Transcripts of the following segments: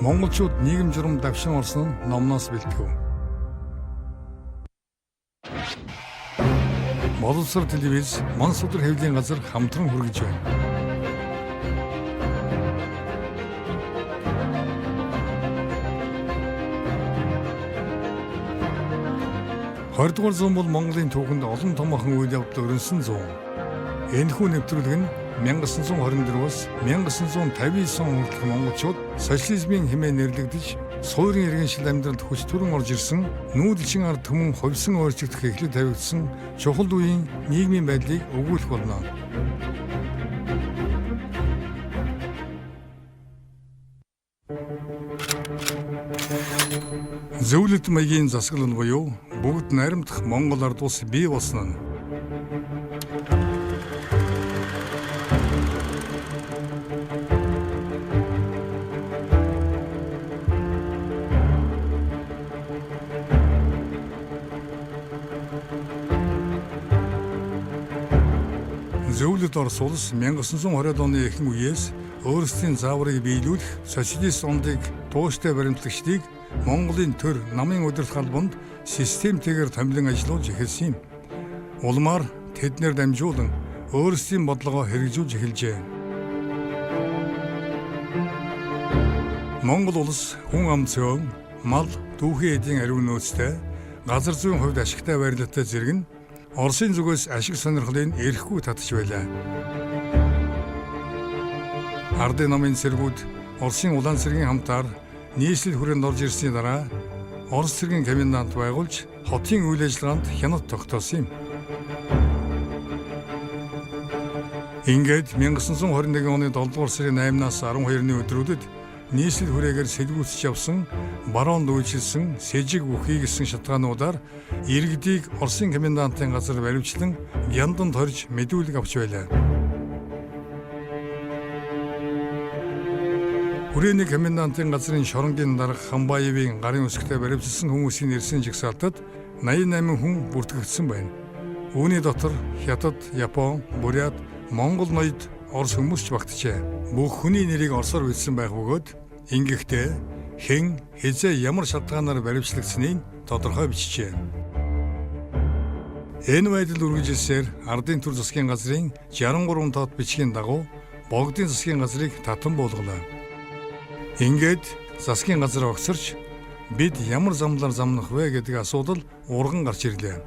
Монголчууд нийгэм журам давшин орсон нь номноос бэлтгэв. Боловсрол телевиз Монс өдөр хэвлийн газар хамтран хүргэж байна. Хоёрдугаар зуун бол Монголын түүхэнд олон томоохон үйл явдал өрнөсөн зуун. Энэхүү нэвтрүүлэг нь 1924-өөс 1959 он хүртэл монголчууд социализмын хэмээн нэрлэгдэж суурин иргэншил амьдралд хүч төрөн орж ирсэн нүүдэлчин ард түмэн хувьсан өөрчлөгдөх эхлэл тавигдсан чухал үеийн нийгмийн байдлыг өгүүлэх болно. Зөвлөлт маягийн засаглал нь буюу бүгд найрамдах Монгол ард улс бий болсон нь. Зөвлөлт Орос улс 1920-ад оны ихэнх үеэс өөрсдийн зааврыг биелүүлэх социалист ондыг тууштай баримтлагчдыг Монголын төр намын удирдах албанд системтэйгээр томилон ажиллуулж эхэлсэн юм. Улмаар тэднэр дамжуулан өөрсдийн бодлогоо хэрэгжүүлж эхэлжээ. Монгол улс хүн ам цөөн, мал, дүүхэн эдийн ариун нөөцтэй, газар зүйн хувьд ашигтай байрлалтай зэрэг нь Оросын зүгээс ашиг сонирхлын эрэхгүй татж байлаа. Ардын намын цэргүүд Оросын улаан цэргийн хамтаар нийслэл хүрээнд орж ирсний дараа Орос цэргийн комендант байгуулж хотын үйл ажиллагаанд хяналт тогтоосон юм. Ингээд 1921 оны 7 дугаар сарын 8-наас 12-ны өдрүүдэд нийслэл хүрээгээр сэлгүүцэж явсан баруунд үйлчилсэн сэжиг бүхий гэсэн шалтгаануудаар иргэдийг Оросын комендантын газар баривчлан гянданд хорж мэдүүлэг авч байлаа. Хүрээний комендантын газрын шоронгийн дарга Хамбаевын гарын үсгтээ баривчилсан хүмүүсийн нэрсийн жагсаалтад 88 хүн бүртгэгдсэн байна. Үүний дотор Хятад, Япон, Бурят, Монгол ноёд Орос хүмүүс ч багтжээ. Бүх хүний нэрийг орсоор бичсэн байх бөгөөд ингэхдээ хэн хязээ ямар шалтгаанаар баривчлагдсныг тодорхой бичжээ. Энэ байдал үргэлжилсээр Ардын төр засгийн газрын 63 тоод бичгийн дагуу Богдын засгийн газрыг татан буулгалаа. Ингээд засгийн газар огцорч бид ямар замлаар замнах вэ гэдэг асуудал урган гарч ирлээ.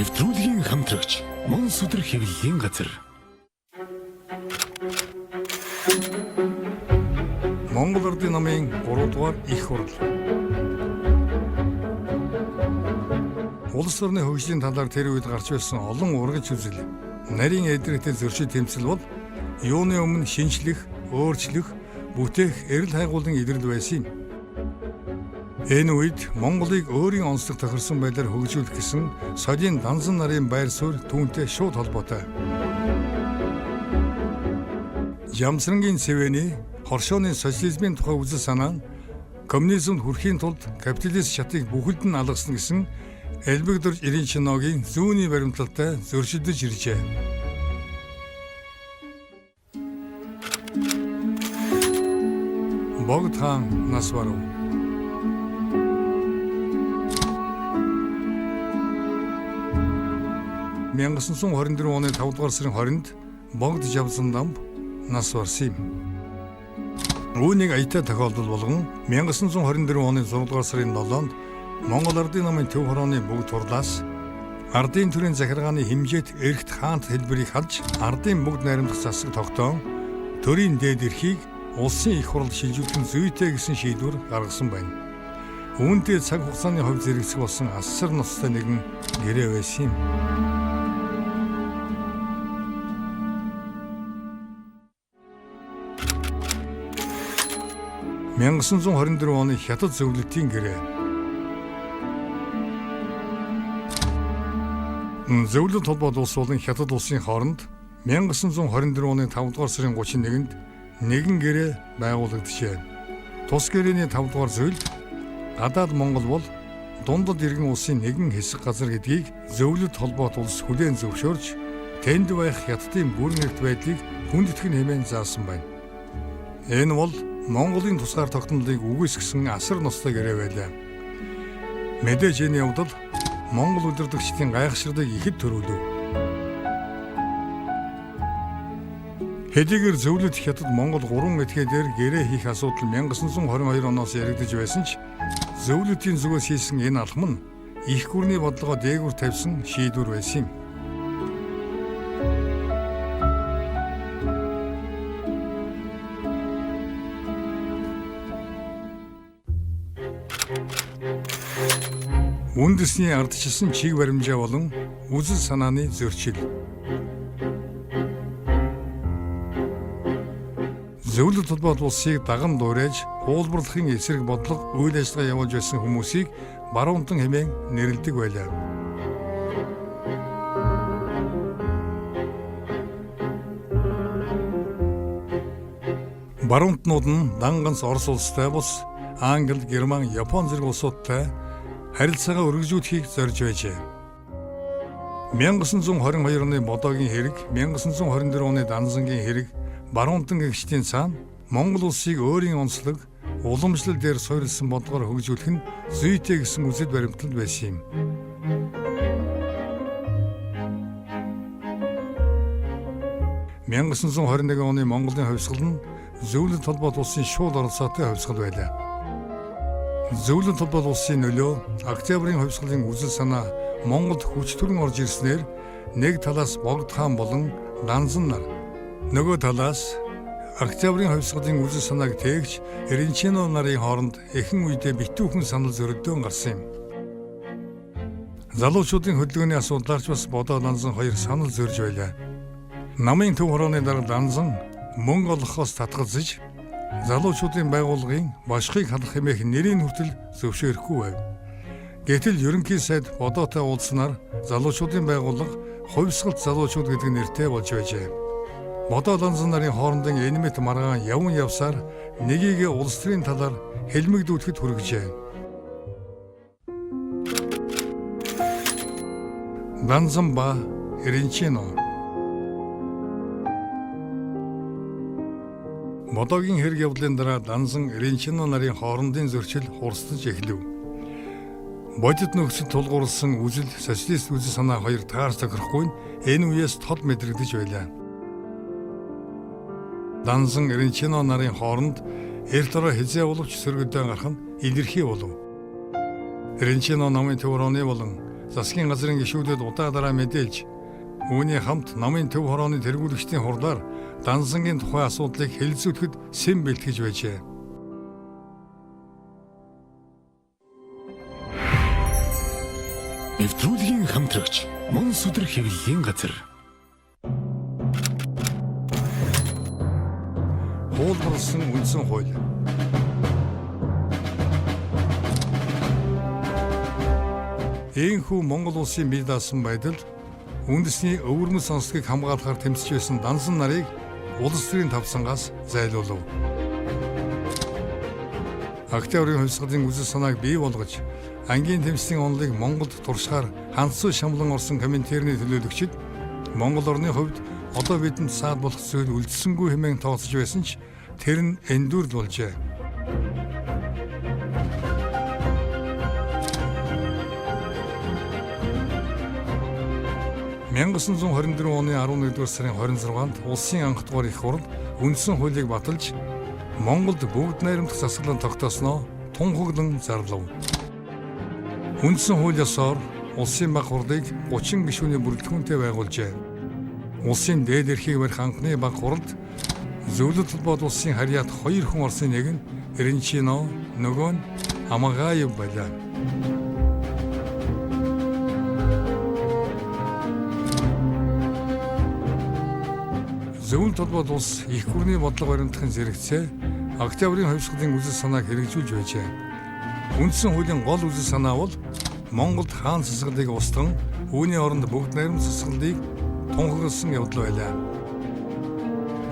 Нэвтрүүлгийн хамтрагч Монс өдөр хэвлэлийн газар. Монгол Ардын намын 3 дугаар их хурал. Улс орны хөгжлийн талаар тэр үед гарч байсан олон ургач үзэл, нарийн эдрэгтэй зөрчил тэмцэл бол юуны өмнө шинжлэх, өөрчлөх, бүтээх эрэл хайгуулын илрэл байсан юм. Энэ үед Монголыг өөрийн онцлог тохирсон байдлаар хөгжүүлэх гэсэн соёлын данзан нарын байр суурь түүнтэй шууд холбоотой. Жамсрангийн цэвэний хоршооны социализмын тухай үзэл санаа нь коммунизмд хүрэхийн тулд капиталист шатыг бүхэлд нь алгасан гэсэн Элбэгдэрж Ирийн Чиногийн зүүнний баримтлалтай зөрчилдөж иржээ. Богд хаан нас барав. 1924 оны 5 дугаар сарын 20-нд Богд Жавсан намб нас барсан юм. Үүнийг аятай тохиолдол болгон 1924 оны 6 дугаар сарын 7-нд Монгол Ардын намын төв хорооны бүгд хурлаас ардын төрийн захиргааны хэмжээт эрхт хаант хэлбэрийг халж ардын бүгд найрамдах засаг тогтоон төрийн дээд эрхийг улсын их хурал шилжүүлэх зүйтэй гэсэн шийдвэр гаргасан байна. Үүнтэй цаг хугацааны хувь зэрэгцэх болсон асар ноцтой нэгэн гэрээ байсан юм. – 1924 оны Хятад зөвлөлтийн гэрээ. Зөвлөлт холбоод улс болон Хятад улсын хооронд 1924 оны 5 дугаар сарын 31-нд нэгэн гэрээ байгуулагдчихэ. Тус гэрээний 5 дугаар зөвлөлт гадаад Монгол бол дундад иргэн улсын нэгэн хэсэг газар гэдгийг зөвлөлт холбоот улс хүлээн зөвшөөрч тэнд байх хятадын бүрэн эрт байдлыг хүндэтгэн хэмээн заасан байна. Энэ бол Монголын тусгаар тогтнолыг үгүйсгэсэн асар ноцтой гэрээ байлаа. Мэдээж энэ явдал Монгол удирдагчдын гайхширтыг ихэд төрүүлв. Хэдийгээр зөвлөд хятад Монгол 3 этгээдээр гэрээ хийх асуудал 1922 оноос яригдж байсан ч зөвлөдийн зүгээс хийсэн энэ алхам нь их гүрний бодлогоо дээгүүр тавьсан шийдвэр байсан юм. Үндэсний ардчилсан чиг баримжаа болон үзэл санааны зөрчил. Зөвлөлт холбоот улсыг даган дуурайж хуулбарлахын эсрэг бодлого үйл ажиллагаа явуулж байсан хүмүүсийг баруунтан хэмээн нэрлэдэг байлаа. Баруунтнууд нь данганц Орос улстай бус Англи, Герман, Япон зэрэг улсуудтай харилцаагаа өргөжүүлэхийг зорж байжээ. 1922 оны Бодоогийн хэрэг, 1924 оны Данзангийн хэрэг, баруунтан гэгчдийн цаана Монгол улсыг өөрийн онцлог, уламжлал дээр суурилсан бодлогоор хөгжүүлэх нь зүйтэй гэсэн үзэл баримтлал байсан юм. – 1921 оны Монголын хувьсгал нь зөвлөлт холбоот улсын шууд оролцоотой хувьсгал байлаа. Зөвлөлт холбоот улсын нөлөө Октябрийн хувьсгалын үзэл санаа Монголд хүч төрн орж ирснээр нэг талаас Богд хаан болон Ганзан нар, нөгөө талаас Октябрийн хувьсгалын үзэл санааг тээгч Эренчино нарын хооронд эхэн үедээ битүүхэн санал зөрөлдөөн гарсан юм. Залуучуудын хөдөлгөөний асуудлаарч бас Бодоо Данзан хоёр санал зөрж байлаа. Намын төв хорооны дараа Данзан мөнгө олгохоос татгалзаж залуучуудын байгууллагын башхыг халах хэмээх нэрийн хүртэл зөвшөөрөхгүй байв. Гэтэл ерөнхий сайд Бодоотой уулзнаар залуучуудын байгууллага хувьсгалт залуучууд гэдэг нэртэй болж байжээ. Бодоо Данзан нарын хоорондын энэмэт маргаан явн явсаар нэгийг улс төрийн талаар хэлмэгдүүлэхэд хүргэжээ. Данзан ба Эренчино. Бодоогийн хэрэг явдлын дараа Данзан, Эренчино нарын хоорондын зөрчил хурцлж эхлэв. Бодит нөхцөл тулгуурласан үзэл, социалист үзэл санаа хоёр таарч тохирохгүй нь энэ үеэс тод мэдрэгдэж байлаа. Данзан, Эренчино нарын хооронд эрт ороо хизээ боловч сөргөдөө гарах нь илэрхий болов. Эренчино намын төв хорооны болон засгийн газрын гишүүдэд удаа дараа мэдээлж, үүний хамт намын төв хорооны тэргүүлэгчдийн хурлаар Данзангийн тухай асуудлыг хэлэлцүүлэхэд сэм бэлтгэж байжээ. Нэвтрүүлгийн хамтрагч Монс өдөр хэвлэлийн газар. Хуулбарлсан үндсэн хууль. Ийхүү Монгол улсын бие даасан байдал үндэсний өвөрмөц сонсдгийг хамгаалахаар тэмцэж байсан Данзан нарыг улс төрийн тавцангаас зайлуулав. Октябрийн хувьсгалын үзэл санааг бий болгож, ангийн тэмцлийн онолыг Монголд туршихаар ханцуу шамлан орсон коминтерны төлөөлөгчид Монгол орны хувьд одоо бидэнд саад болох зүйл үлдсэнгүй хэмээн тооцож байсан ч тэр нь эндүрл болжээ. – 1924 оны 11-р сарын 26-нд улсын анх дугаар их хурл үндсэн хуулийг баталж Монголд бүгд найрамдах засаглан тогтоосноо тунхаглан зарлав. Үндсэн хууль ёсоор улсын баг хурлыг 30 гишүүний бүрэлдэхүүнтэй байгуулжээ. Улсын дээд эрхийг барих анхны баг хурлд зөвлөлт холбоот улсын харьяат 2 хүн орсон, нэг нь Эренчино, нөгөө нь Амагаев байлаа. Зөвлөлт холбоот улс их гүрний бодлого баримтахын зэрэгцээ Октябрийн хувьсгалын үзэл санааг хэрэгжүүлж байжээ. Үндсэн хуулийн гол үзэл санаа бол Монголд хаан засаглалыг устган үүний оронд бүгд найрамд засаглалыг тунхагласан явдал байлаа.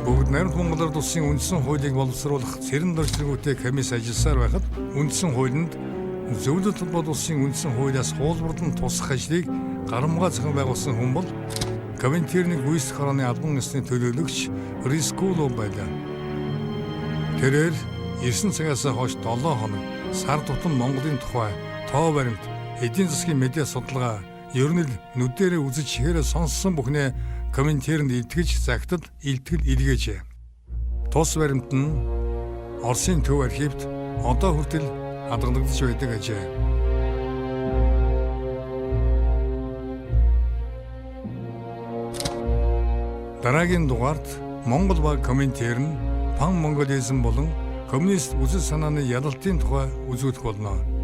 Бүгд найрамд Монгол Ард улсын үндсэн хуулийг боловсруулах цэрэн дорчилгүйтэй комисс ажилласаар байхад үндсэн хуулинд зөвлөлт холбоот улсын үндсэн хуулиас хуулбарлан тусах ажлыг гарамгаа зохион байгуулсан хүн бол Коминтерний гүйцэтгэх хорооны албан ёсны төлөөлөгч Рискулов байлаа. Тэрээр 9 цагаас хойш 7 хоног сар тутам Монголын тухай тоо баримт, эдийн засгийн медиа судалгаа, ер нь л нүдэрээ үзэж чихээрээ сонссон бүхнээ коминтернд илтгэж загтад илтгэл илгээжээ. Тус баримт нь Оросын төв архивт одоо хүртэл хадгалагдаж байдаг ажээ. Дараагийн дугаард Монгол баг коминтер нь пан монголизм болон коммунист үзэл санааны ялалтын тухай үзүүлэх болно.